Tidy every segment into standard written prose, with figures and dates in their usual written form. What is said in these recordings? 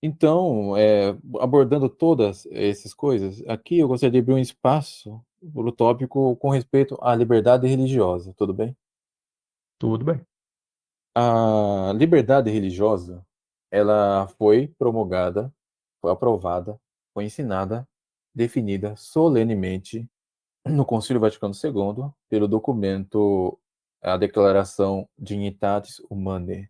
Então, abordando todas essas coisas, aqui eu gostaria de abrir um espaço para o tópico com respeito à liberdade religiosa, tudo bem? Tudo bem. A liberdade religiosa, ela foi promulgada, foi aprovada, foi ensinada, definida solenemente no Concílio Vaticano II pelo documento a Declaração Dignitatis Humanae.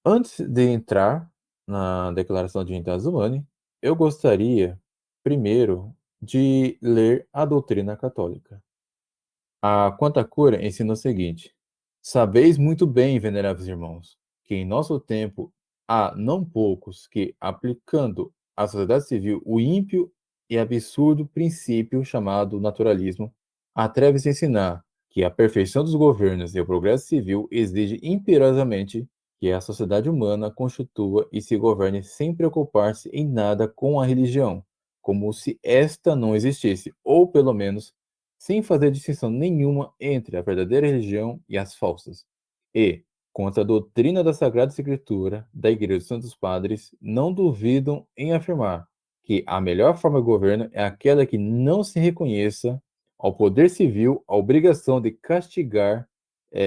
Antes de entrar na Declaração Dignitatis Humanae, eu gostaria primeiro de ler a doutrina católica. A Quanta Cura ensina o seguinte: sabeis muito bem, veneráveis irmãos, que em nosso tempo há não poucos que, aplicando à sociedade civil o ímpio e absurdo princípio chamado naturalismo, atreve-se a ensinar que a perfeição dos governos e o progresso civil exige imperiosamente que a sociedade humana constitua e se governe sem preocupar-se em nada com a religião, como se esta não existisse, ou pelo menos sem fazer distinção nenhuma entre a verdadeira religião e as falsas. E, contra a doutrina da Sagrada Escritura da Igreja dos Santos Padres, não duvidam em afirmar que a melhor forma de governo é aquela que não se reconheça ao poder civil a obrigação de castigar,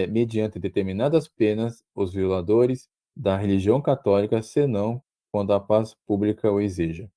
mediante determinadas penas, os violadores da religião católica, senão quando a paz pública o exija.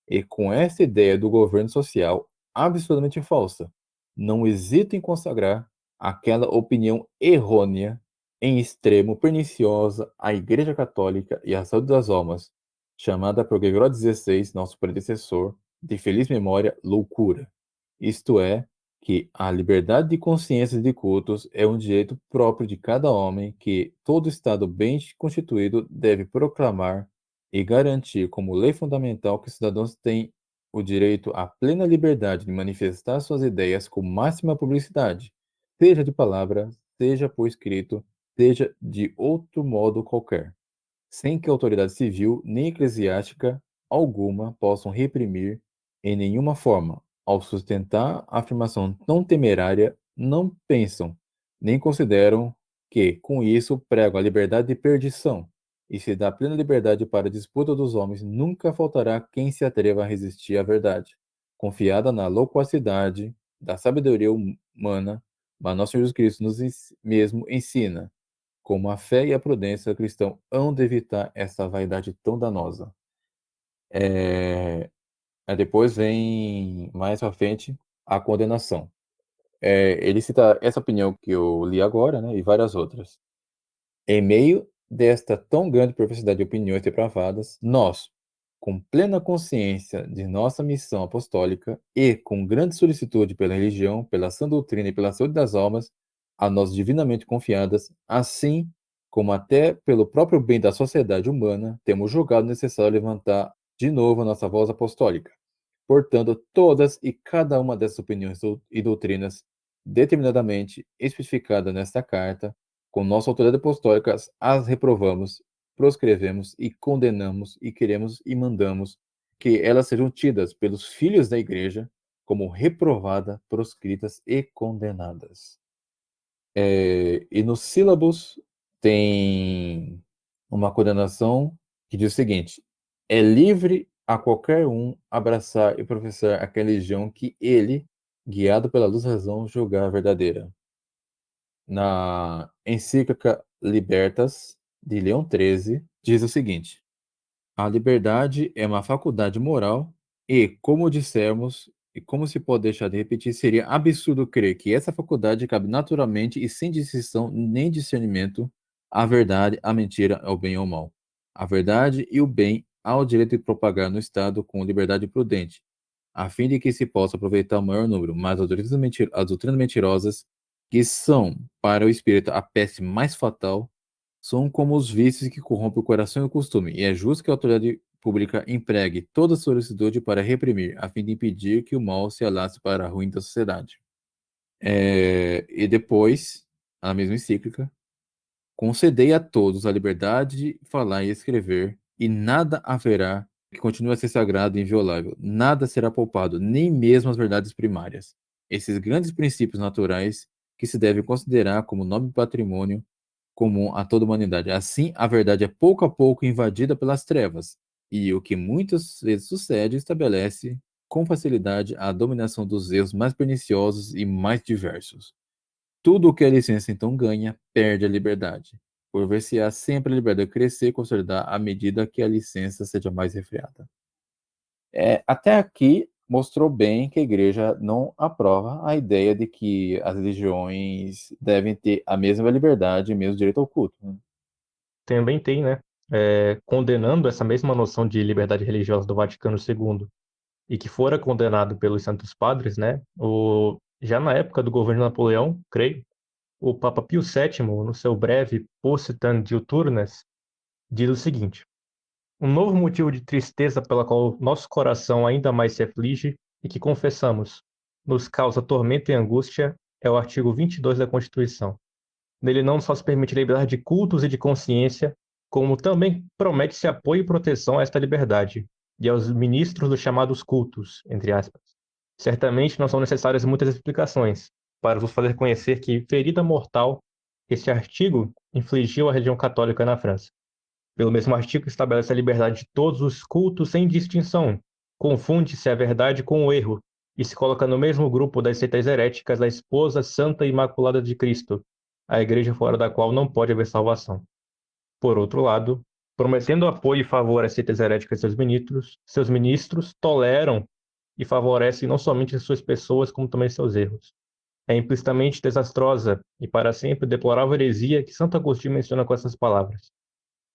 E com essa ideia do governo social absolutamente falsa, não hesito em consagrar aquela opinião errônea, em extremo perniciosa à Igreja Católica e à saúde das almas, chamada por Gregório XVI, nosso predecessor, de feliz memória, loucura. Isto é, que a liberdade de consciência e de cultos é um direito próprio de cada homem que todo Estado bem constituído deve proclamar e garantir como lei fundamental que os cidadãos têm o direito à plena liberdade de manifestar suas ideias com máxima publicidade, seja de palavra, seja por escrito, seja de outro modo qualquer, sem que a autoridade civil nem eclesiástica alguma possam reprimir em nenhuma forma. Ao sustentar a afirmação tão temerária, não pensam nem consideram que, com isso, pregam a liberdade de perdição, e se dá plena liberdade para a disputa dos homens, nunca faltará quem se atreva a resistir à verdade, confiada na loquacidade da sabedoria humana, mas nosso Jesus Cristo nos mesmo ensina como a fé e a prudência cristão hão de evitar essa vaidade tão danosa. É, Aí depois vem, mais pra frente, a condenação. Ele cita essa opinião que eu li agora, né, e várias outras. Em meio desta tão grande perversidade de opiniões depravadas, nós, com plena consciência de nossa missão apostólica e com grande solicitude pela religião, pela sã doutrina e pela saúde das almas, a nós divinamente confiadas, assim como até pelo próprio bem da sociedade humana, temos julgado necessário levantar de novo a nossa voz apostólica, portando todas e cada uma dessas opiniões e doutrinas determinadamente especificadas nesta carta, com nossa autoridade apostólica, as reprovamos, proscrevemos e condenamos e queremos e mandamos que elas sejam tidas pelos filhos da igreja como reprovadas, proscritas e condenadas. E no sílabus tem uma condenação que diz o seguinte: é livre a qualquer um abraçar e professar aquela religião que ele, guiado pela luz da razão, julgar verdadeira. Na encíclica Libertas, de Leão XIII, diz o seguinte: a liberdade é uma faculdade moral e, como dissemos, e como se pode deixar de repetir, seria absurdo crer que essa faculdade cabe naturalmente e sem distinção nem discernimento à verdade, à mentira, ao bem ou ao mal. A verdade e o bem há o direito de propagar no Estado com liberdade prudente, a fim de que se possa aproveitar o maior número, mas as doutrinas mentirosas, que são para o espírito a peste mais fatal, são como os vícios que corrompem o coração e o costume, e é justo que a autoridade pública empregue toda a solicitude para reprimir, a fim de impedir que o mal se alastre para a ruim da sociedade. E depois, a mesma encíclica, concedei a todos a liberdade de falar e escrever, e nada haverá que continue a ser sagrado e inviolável. Nada será poupado, nem mesmo as verdades primárias. Esses grandes princípios naturais que se deve considerar como nobre patrimônio comum a toda a humanidade. Assim, a verdade é pouco a pouco invadida pelas trevas, e o que muitas vezes sucede estabelece com facilidade a dominação dos erros mais perniciosos e mais diversos. Tudo o que a licença então ganha, perde a liberdade, por ver se há sempre a liberdade de crescer e consolidar à medida que a licença seja mais refreada. Até aqui mostrou bem que a igreja não aprova a ideia de que as religiões devem ter a mesma liberdade e mesmo direito ao culto, né? Também tem, né, condenando essa mesma noção de liberdade religiosa do Vaticano II e que fora condenado pelos Santos Padres, né, já na época do governo Napoleão, creio, o Papa Pio VII, no seu breve Possitan Diuturnas, diz o seguinte: um novo motivo de tristeza pela qual nosso coração ainda mais se aflige e que confessamos nos causa tormento e angústia é o artigo 22 da Constituição. Nele não só se permite a liberdade de cultos e de consciência, como também promete-se apoio e proteção a esta liberdade e aos ministros dos chamados cultos, entre aspas. Certamente não são necessárias muitas explicações para vos fazer conhecer que ferida mortal este artigo infligiu à religião católica na França. Pelo mesmo artigo, estabelece a liberdade de todos os cultos sem distinção. Confunde-se a verdade com o erro e se coloca no mesmo grupo das seitas heréticas a esposa santa e imaculada de Cristo, a igreja fora da qual não pode haver salvação. Por outro lado, prometendo apoio e favor às seitas heréticas e seus ministros toleram e favorecem não somente suas pessoas, como também seus erros. É implicitamente desastrosa e para sempre deplorável heresia que Santo Agostinho menciona com essas palavras.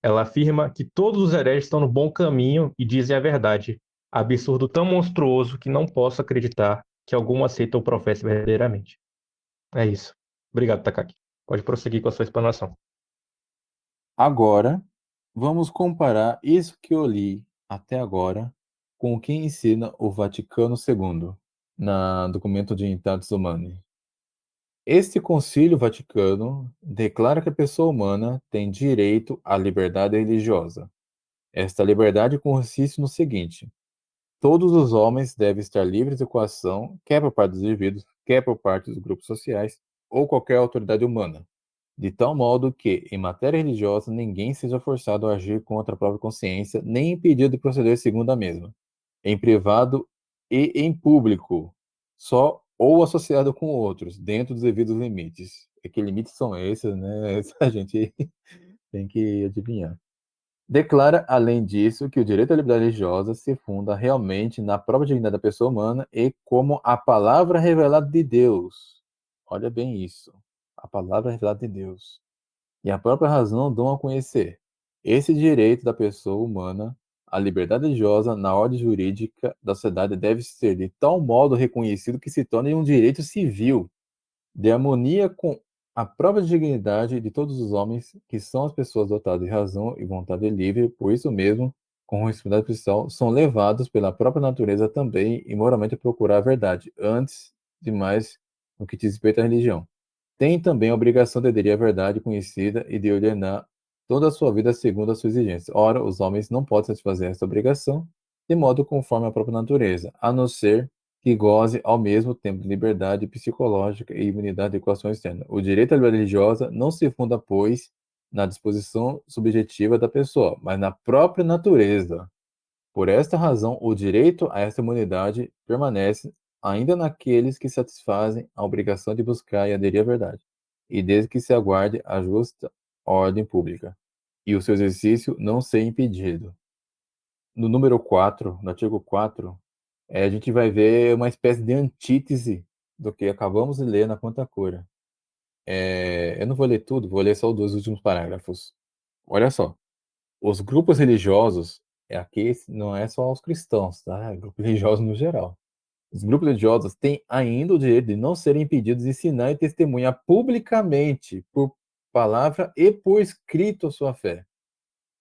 Ela afirma que todos os hereges estão no bom caminho e dizem a verdade, absurdo tão monstruoso que não posso acreditar que algum aceita ou professe verdadeiramente. É isso. Obrigado, Takaki. Pode prosseguir com a sua explanação. Agora, vamos comparar isso que eu li até agora com o que ensina o Vaticano II, na documento de Intatis Humanae. Este Concílio Vaticano declara que a pessoa humana tem direito à liberdade religiosa. Esta liberdade consiste no seguinte: todos os homens devem estar livres de coação, quer por parte dos indivíduos, quer por parte dos grupos sociais ou qualquer autoridade humana, de tal modo que, em matéria religiosa, ninguém seja forçado a agir contra a própria consciência, nem impedido de proceder segundo a mesma, em privado e em público, só ou associado com outros, dentro dos devidos limites. E que limites são esses, né? A gente tem que adivinhar. Declara, além disso, que o direito à liberdade religiosa se funda realmente na própria dignidade da pessoa humana e como a palavra revelada de Deus. Olha bem isso. A palavra revelada de Deus. E a própria razão dão a conhecer. Esse direito da pessoa humana à liberdade religiosa na ordem jurídica da sociedade deve ser de tal modo reconhecido que se torne um direito civil, de harmonia com a própria dignidade de todos os homens, que são as pessoas dotadas de razão e vontade livre, por isso mesmo, com responsabilidade pessoal, são levados pela própria natureza também e moralmente a procurar a verdade, antes de mais no que diz respeito à religião. Tem também a obrigação de aderir à verdade conhecida e de ordenar toda a sua vida segundo a sua exigência. Ora, os homens não podem satisfazer esta obrigação de modo conforme a própria natureza, a não ser que goze ao mesmo tempo de liberdade psicológica e imunidade de equação externa. O direito à liberdade religiosa não se funda, pois, na disposição subjetiva da pessoa, mas na própria natureza. Por esta razão, o direito a esta imunidade permanece ainda naqueles que satisfazem a obrigação de buscar e aderir à verdade, e desde que se aguarde a justa ordem pública, e o seu exercício não ser impedido. No número 4, no artigo 4, a gente vai ver uma espécie de antítese do que acabamos de ler na Quanta Cura. Eu não vou ler tudo, vou ler só os dois últimos parágrafos. Olha só. Os grupos religiosos, aqui não é só os cristãos, tá? É grupos religiosos no geral. Os grupos religiosos têm ainda o direito de não serem impedidos de ensinar e testemunhar publicamente, por palavra e por escrito, a sua fé.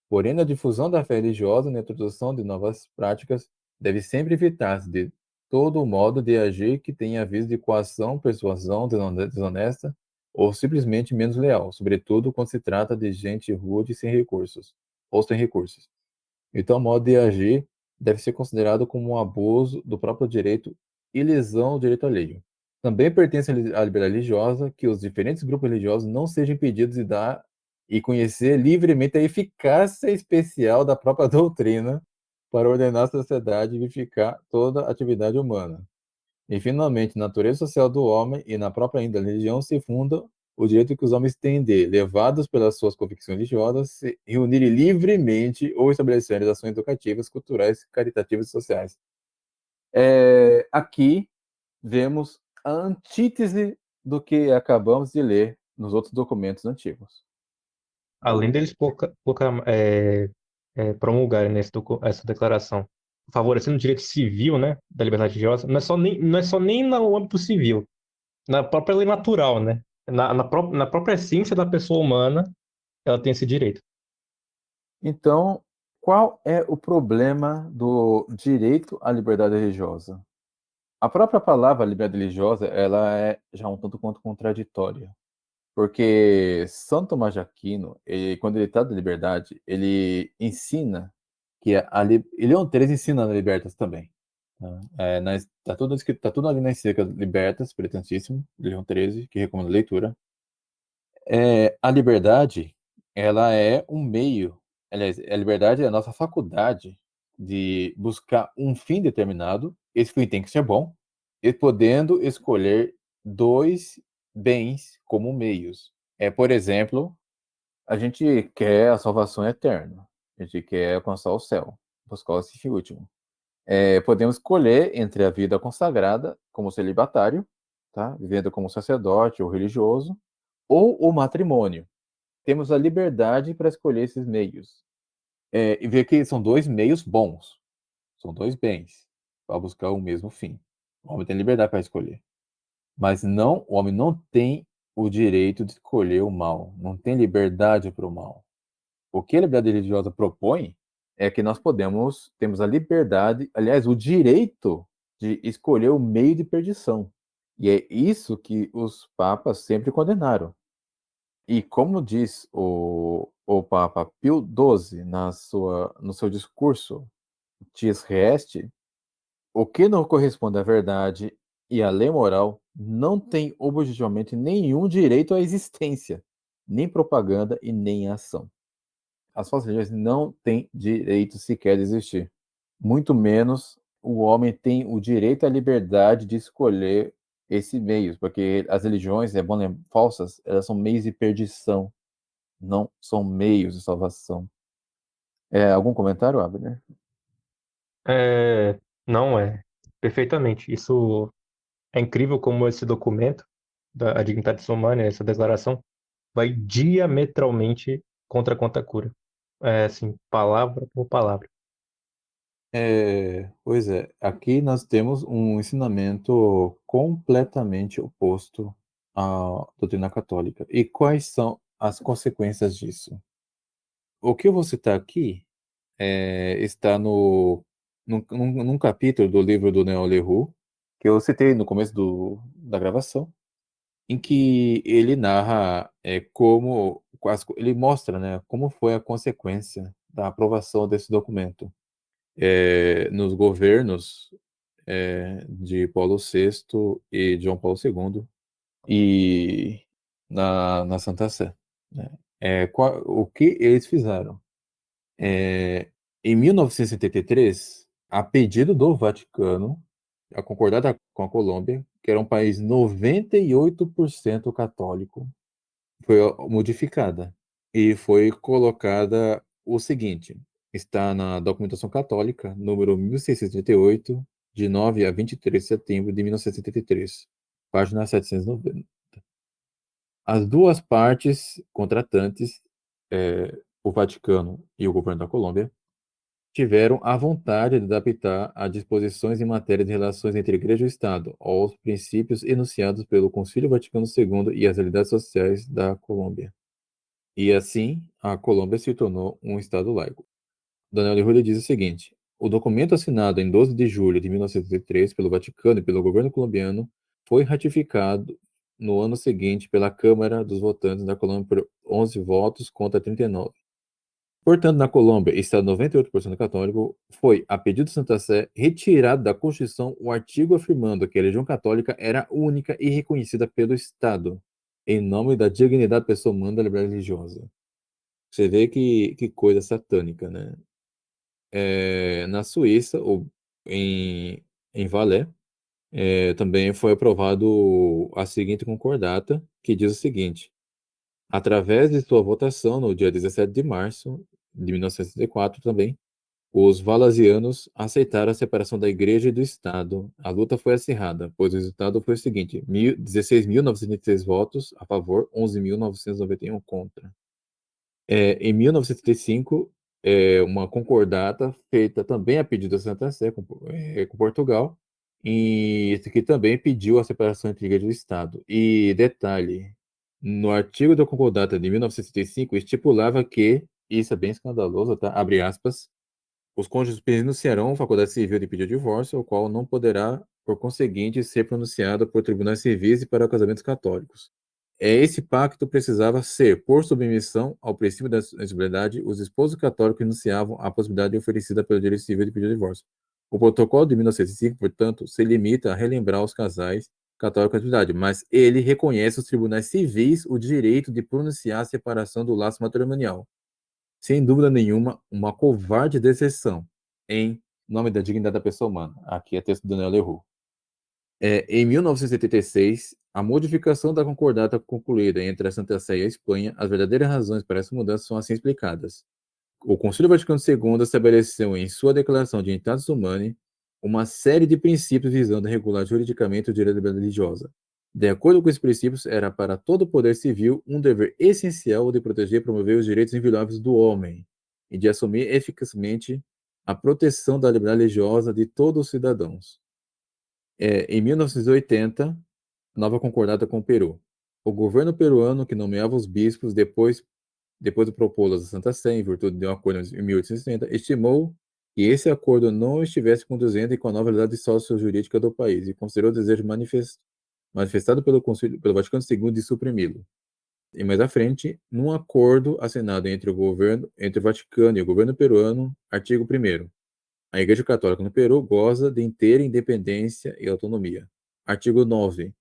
Porém, na difusão da fé religiosa e na introdução de novas práticas, deve sempre evitar-se de todo modo de agir que tenha aviso de coação, persuasão desonesta ou simplesmente menos leal, sobretudo quando se trata de gente rude e sem recursos, ou sem recursos. E tal modo de agir deve ser considerado como um abuso do próprio direito e lesão do direito alheio. Também pertence à liberdade religiosa que os diferentes grupos religiosos não sejam impedidos de dar e conhecer livremente a eficácia especial da própria doutrina para ordenar a sociedade e vivificar toda a atividade humana. E, finalmente, na natureza social do homem e na própria índole da religião se funda o direito que os homens têm de, levados pelas suas convicções religiosas, se reunirem livremente ou estabelecerem ações educativas, culturais, caritativas e sociais. Aqui vemos a antítese do que acabamos de ler nos outros documentos antigos. Além deles promulgarem, né, essa declaração, favorecendo o direito civil, né, da liberdade religiosa, não é só nem no âmbito civil, na própria lei natural, né? Na própria essência da pessoa humana, ela tem esse direito. Então, qual é o problema do direito à liberdade religiosa? A própria palavra liberdade religiosa, ela é já um tanto quanto contraditória, porque São Tomás de Aquino, quando ele trata da liberdade, ele ensina que e Leão XIII ensina na Libertas também. Tá? Tá tudo escrito, tá tudo ali na encíclica Libertas, Pretentíssimo, de Leão XIII, que recomendo a leitura. A liberdade, ela é um meio, aliás, a liberdade é a nossa faculdade de buscar um fim determinado, esse fim tem que ser bom, e podendo escolher dois bens como meios. Por exemplo, a gente quer a salvação eterna, a gente quer alcançar o céu, buscar esse fim último. Podemos escolher entre a vida consagrada como celibatário, tá? Vivendo como sacerdote ou religioso, ou o matrimônio. Temos a liberdade para escolher esses meios. E ver que são dois meios bons, são dois bens, para buscar o mesmo fim. O homem tem liberdade para escolher. Mas não, o homem não tem o direito de escolher o mal, não tem liberdade para o mal. O que a liberdade religiosa propõe é que nós temos a liberdade, aliás, o direito de escolher o meio de perdição. E é isso que os papas sempre condenaram. E como diz o Papa Pio XII no seu discurso Dies Reste, o que não corresponde à verdade e à lei moral não tem objetivamente nenhum direito à existência, nem propaganda e nem ação. As falsas religiões não têm direito sequer de existir. Muito menos o homem tem o direito à liberdade de escolher esse meio, porque as religiões, é bom lembrar, falsas, elas são meios de perdição, não são meios de salvação. Algum comentário, Abner? Não é. Perfeitamente. Isso é incrível como esse documento da Dignidade Humana, essa declaração, vai diametralmente contra a cura. Assim, palavra por palavra. Pois é, aqui nós temos um ensinamento completamente oposto à doutrina católica. E quais são as consequências disso? O que eu vou citar aqui está num capítulo do livro do Néo Leroux, que eu citei no começo da gravação, em que ele narra ele mostra, né, como foi a consequência da aprovação desse documento nos governos de Paulo VI e João Paulo II e na Santa Sé. Né? O que eles fizeram? Em 1973, a pedido do Vaticano, a concordata com a Colômbia, que era um país 98% católico, foi modificada e foi colocada o seguinte: está na documentação católica, número 1638, de 9 a 23 de setembro de 1973, página 790. As duas partes contratantes, o Vaticano e o governo da Colômbia, tiveram a vontade de adaptar as disposições em matéria de relações entre Igreja e Estado aos princípios enunciados pelo Concílio Vaticano II e as realidades sociais da Colômbia. E assim, a Colômbia se tornou um Estado laico. Daniel de Rúlia diz o seguinte: o documento assinado em 12 de julho de 1903 pelo Vaticano e pelo governo colombiano foi ratificado no ano seguinte pela Câmara dos Votantes da Colômbia por 11 votos contra 39. Portanto, na Colômbia, Estado 98% católico, foi, a pedido de Santa Sé, retirado da Constituição o artigo afirmando que a religião católica era única e reconhecida pelo Estado, em nome da dignidade da pessoa humana e da liberdade religiosa. Você vê que coisa satânica, né? na Suíça, ou em Valais, também foi aprovado a seguinte concordata, que diz o seguinte: através de sua votação no dia 17 de março de 1964 também, os valasianos aceitaram a separação da Igreja e do Estado. A luta foi acirrada, pois o resultado foi o seguinte: 16.906 votos a favor, 11.991 contra. Em 1975, uma concordata feita também a pedido da Santa Sé com Portugal, e que também pediu a separação entre Igreja e Estado. E detalhe, no artigo da concordata de 1975 estipulava que, isso é bem escandaloso, tá? Abre aspas, os cônjuges pronunciarão faculdade civil de pedir o divórcio, o qual não poderá, por conseguinte, ser pronunciado por tribunais civis e para casamentos católicos. Esse pacto precisava ser, por submissão ao princípio da inalienabilidade, os esposos católicos enunciavam a possibilidade oferecida pelo direito civil de pedir o divórcio. O protocolo de 1905, portanto, se limita a relembrar aos casais católicos a atividade, mas ele reconhece aos tribunais civis o direito de pronunciar a separação do laço matrimonial. Sem dúvida nenhuma, uma covarde deserção em nome da dignidade da pessoa humana. Aqui é texto do Daniel Leroux. Em 1976, a modificação da concordata concluída entre a Santa Sé e a Espanha, as verdadeiras razões para essa mudança são assim explicadas. O Concílio Vaticano II estabeleceu em sua Declaração de Dignitatis Humanae uma série de princípios visando regular juridicamente o direito da liberdade religiosa. De acordo com esses princípios, era para todo o poder civil um dever essencial de proteger e promover os direitos invioláveis do homem e de assumir eficazmente a proteção da liberdade religiosa de todos os cidadãos. Em 1980, nova concordata com o Peru. O governo peruano, que nomeava os bispos depois de propô-los a Santa Sé, em virtude de um acordo em 1860, estimou que esse acordo não estivesse conduzente com a nova realidade sócio-jurídica do país e considerou o desejo manifestado pelo Vaticano II de suprimi-lo. E mais à frente, num acordo assinado entre o Vaticano e o governo peruano, artigo 1º, a Igreja Católica no Peru goza de inteira independência e autonomia. Artigo 9.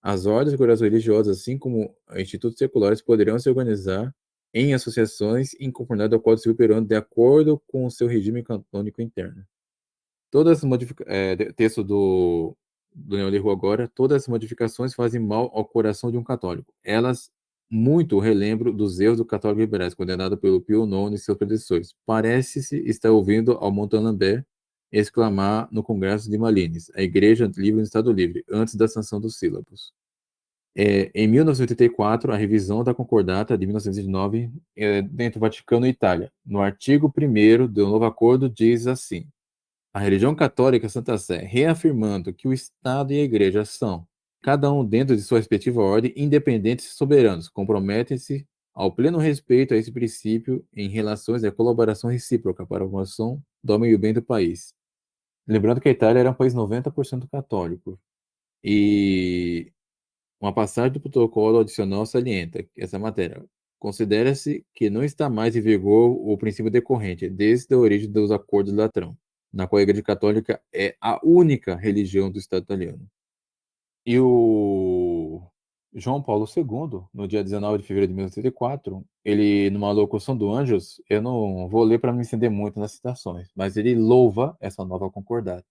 As ordens e congregações religiosas, assim como institutos seculares, poderão se organizar em associações em conformidade ao Código Civil peruano de acordo com o seu regime canônico interno. Todas as modificações, texto do Leão Leroux agora, todas as modificações fazem mal ao coração de um católico. Elas muito relembram dos erros do católico liberais, condenado pelo Pio IX e seus predecessores. Parece-se estar ouvindo ao Montalembert exclamar no Congresso de Malines, a Igreja Livre no Estado Livre, antes da sanção dos sílabos. Em 1984, a revisão da Concordata de 1909 dentro do Vaticano e Itália. No artigo 1º do novo acordo diz assim: a religião católica Santa Sé, reafirmando que o Estado e a Igreja são, cada um dentro de sua respectiva ordem, independentes e soberanos, comprometem-se ao pleno respeito a esse princípio em relações de colaboração recíproca para a promoção do homem e o bem do país. Lembrando que a Itália era um país 90% católico. E uma passagem do protocolo adicional salienta essa matéria. Considera-se que não está mais em vigor o princípio decorrente desde a origem dos Acordos de Latrão, na qual a Igreja Católica é a única religião do Estado italiano. E o João Paulo II, no dia 19 de fevereiro de 1984, ele, numa locução do Anjos, eu não vou ler para não me estender muito nas citações, mas ele louva essa nova concordata,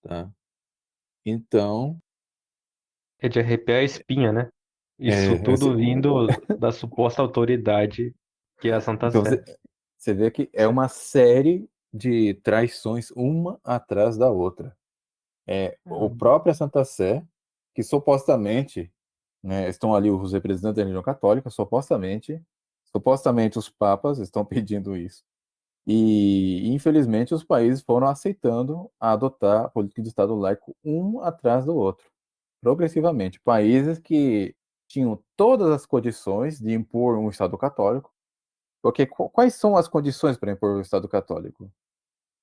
tá? Então, É de arrepiar a espinha, né? Isso essa, tudo vindo da suposta autoridade que é a Santa então Sé. você vê que é uma série de traições uma atrás da outra. O próprio Santa Sé, que supostamente, né, estão ali os representantes da religião católica, supostamente os papas estão pedindo isso. E, infelizmente, os países foram aceitando a adotar a política de Estado laico um atrás do outro, progressivamente. Países que tinham todas as condições de impor um Estado católico, porque quais são as condições para impor o Estado católico?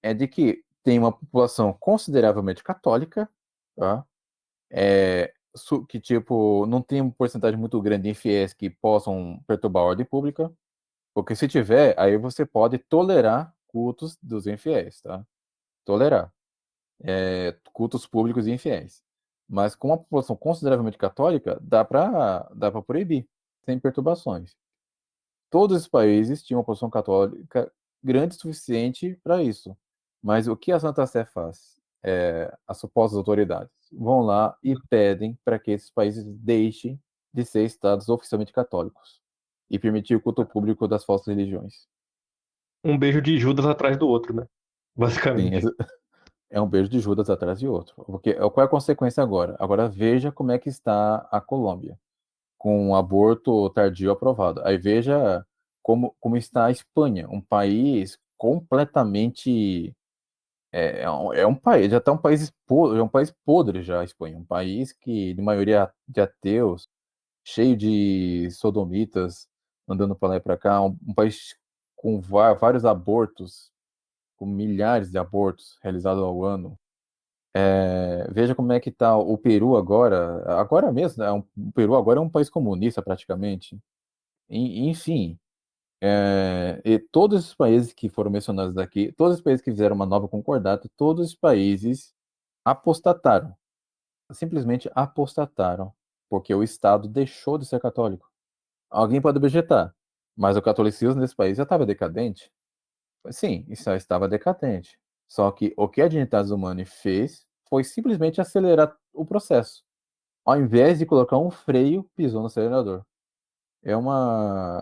É de que tem uma população consideravelmente católica, tá? Que tipo não tem uma porcentagem muito grande de infiéis que possam perturbar a ordem pública, porque se tiver, aí você pode tolerar cultos dos infiéis, tá? Tolerar cultos públicos e infiéis. Mas com uma população consideravelmente católica, dá para proibir, sem perturbações. Todos os países tinham uma população católica grande o suficiente para isso. Mas o que a Santa Sé faz? As supostas autoridades vão lá e pedem para que esses países deixem de ser estados oficialmente católicos e permitir o culto público das falsas religiões. Um beijo de Judas atrás do outro, né? Sim, Basicamente. é um beijo de Judas atrás de outro. Porque qual é a consequência agora? Agora veja como é que está a Colômbia, com o aborto tardio aprovado. Aí veja como está a Espanha, um país completamente. É um país, já está um país podre, é um país podre já a Espanha, um país que de maioria de ateus, cheio de sodomitas andando para lá e para cá, um país com vários abortos, com milhares de abortos realizados ao ano. Veja como é que está o Peru agora mesmo, né? O Peru agora é um país comunista praticamente. Enfim, e todos os países que foram mencionados daqui, todos os países que fizeram uma nova concordata, todos os países apostataram, simplesmente apostataram, porque o Estado deixou de ser católico. Alguém pode objetar, mas o catolicismo nesse país já estava decadente? Sim, isso já estava decadente. Só que o que a Dignidade Humana fez foi simplesmente acelerar o processo. Ao invés de colocar um freio, pisou no acelerador.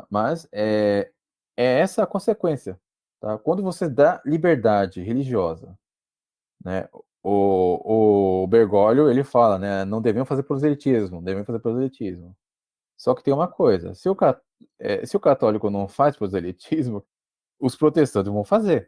Mas é essa a consequência, tá? Quando você dá liberdade religiosa, né? O Bergoglio, ele fala, né? Não devemos fazer proselitismo, não devemos fazer proselitismo. Só que tem uma coisa, se o católico não faz proselitismo, os protestantes vão fazer.